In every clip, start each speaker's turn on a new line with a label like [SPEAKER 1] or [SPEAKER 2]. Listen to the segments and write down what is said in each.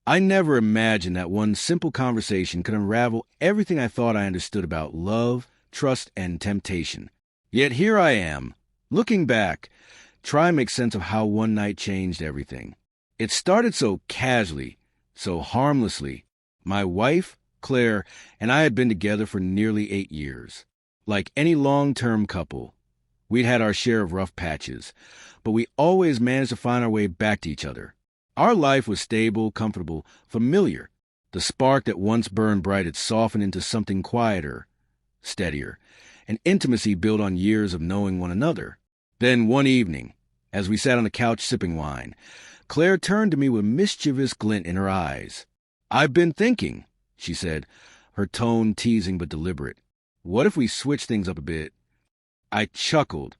[SPEAKER 1] I never imagined that one simple conversation could unravel everything I thought I understood about love, trust, and temptation. Yet here I am, looking back, trying to make sense of how one night changed everything. It started so casually, so harmlessly. My wife, Claire, and I had been together for nearly 8 years. Like any long-term couple, we'd had our share of rough patches, but we always managed to find our way back to each other. Our life was stable, comfortable, familiar. The spark that once burned bright had softened into something quieter, steadier, an intimacy built on years of knowing one another. Then one evening, as we sat on the couch sipping wine, Claire turned to me with a mischievous glint in her eyes. "I've been thinking," she said, her tone teasing but deliberate. "What if we switch things up a bit?" I chuckled,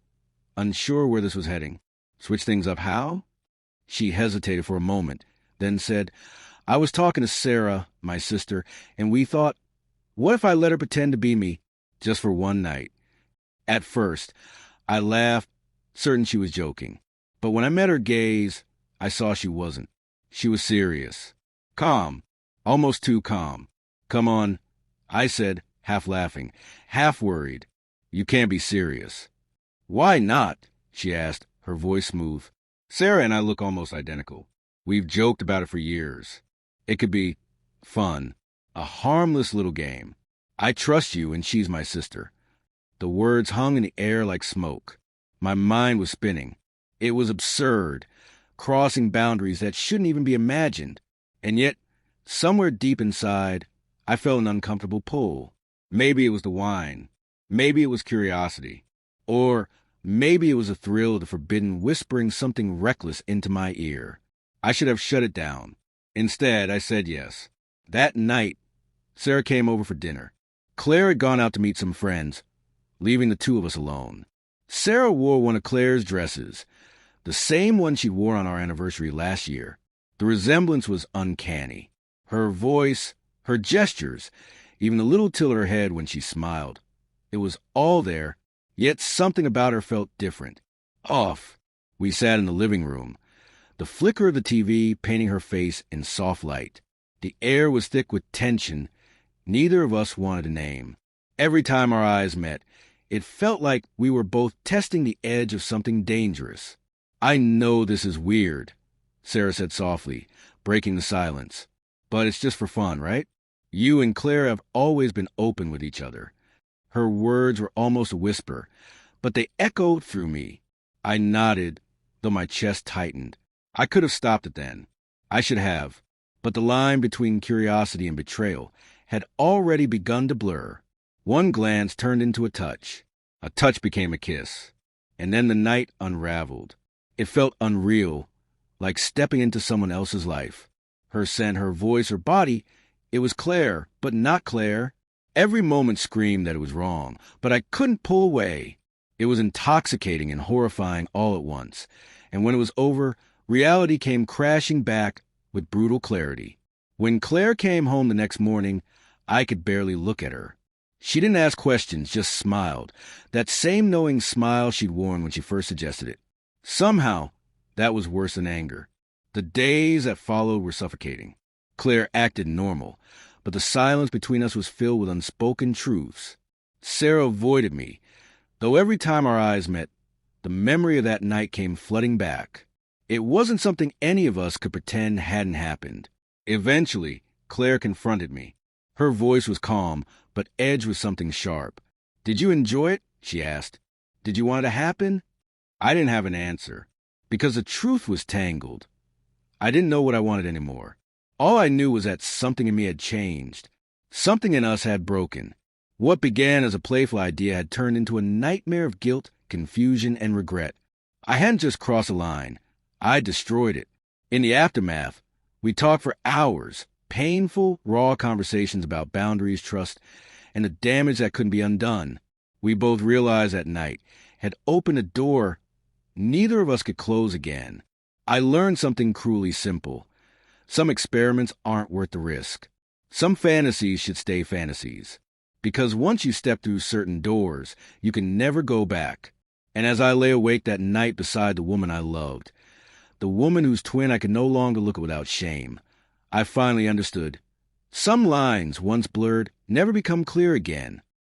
[SPEAKER 1] unsure where this was heading. "Switch things up how?" She hesitated for a moment, then said, "I was talking to Sarah, my sister, and we thought, what if I let her pretend to be me, just for one night?" At first, I laughed, certain she was joking. But when I met her gaze, I saw she wasn't. She was serious. Calm. Almost too calm. "Come on," I said, half laughing, half worried. "You can't be serious." "Why not?" she asked, her voice smooth. "Sarah and I look almost identical. We've joked about it for years. It could be fun. A harmless little game. I trust you and she's my sister." The words hung in the air like smoke. My mind was spinning. It was absurd, crossing boundaries that shouldn't even be imagined. And yet, somewhere deep inside, I felt an uncomfortable pull. Maybe it was the wine. Maybe it was curiosity. Or maybe it was a thrill of the forbidden whispering something reckless into my ear. I should have shut it down. Instead, I said yes. That night, Sarah came over for dinner. Claire had gone out to meet some friends, leaving the two of us alone. Sarah wore one of Claire's dresses, the same one she wore on our anniversary last year. The resemblance was uncanny. Her voice, her gestures, even the little tilt of her head when she smiled. It was all there, yet something about her felt different. Off. We sat in the living room, the flicker of the TV painting her face in soft light. The air was thick with tension neither of us wanted to name. Every time our eyes met, it felt like we were both testing the edge of something dangerous. "I know this is weird," Sarah said softly, breaking the silence. "But it's just for fun, right? You and Claire have always been open with each other." Her words were almost a whisper, but they echoed through me. I nodded, though my chest tightened. I could have stopped it then. I should have. But the line between curiosity and betrayal had already begun to blur. One glance turned into a touch. A touch became a kiss. And then the night unraveled. It felt unreal, like stepping into someone else's life. Her scent, her voice, her body, it was Claire, but not Claire. Every moment screamed that it was wrong, but I couldn't pull away. It was intoxicating and horrifying all at once. And when it was over, reality came crashing back with brutal clarity. When Claire came home the next morning, I could barely look at her. She didn't ask questions, just smiled. That same knowing smile she'd worn when she first suggested it. Somehow, that was worse than anger. The days that followed were suffocating. Claire acted normal, but the silence between us was filled with unspoken truths. Sarah avoided me, though every time our eyes met, the memory of that night came flooding back. It wasn't something any of us could pretend hadn't happened. Eventually, Claire confronted me. Her voice was calm, but edged with something sharp. "Did you enjoy it?" she asked. "Did you want it to happen?" I didn't have an answer, because the truth was tangled. I didn't know what I wanted anymore. All I knew was that something in me had changed. Something in us had broken. What began as a playful idea had turned into a nightmare of guilt, confusion, and regret. I hadn't just crossed a line. I destroyed it. In the aftermath, we talked for hours, painful, raw conversations about boundaries, trust, and the damage that couldn't be undone. We both realized that night had opened a door neither of us could close again. I learned something cruelly simple. Some experiments aren't worth the risk. Some fantasies should stay fantasies. Because once you step through certain doors, you can never go back. And as I lay awake that night beside the woman I loved, the woman whose twin I could no longer look at without shame, I finally understood. Some lines, once blurred, never become clear again.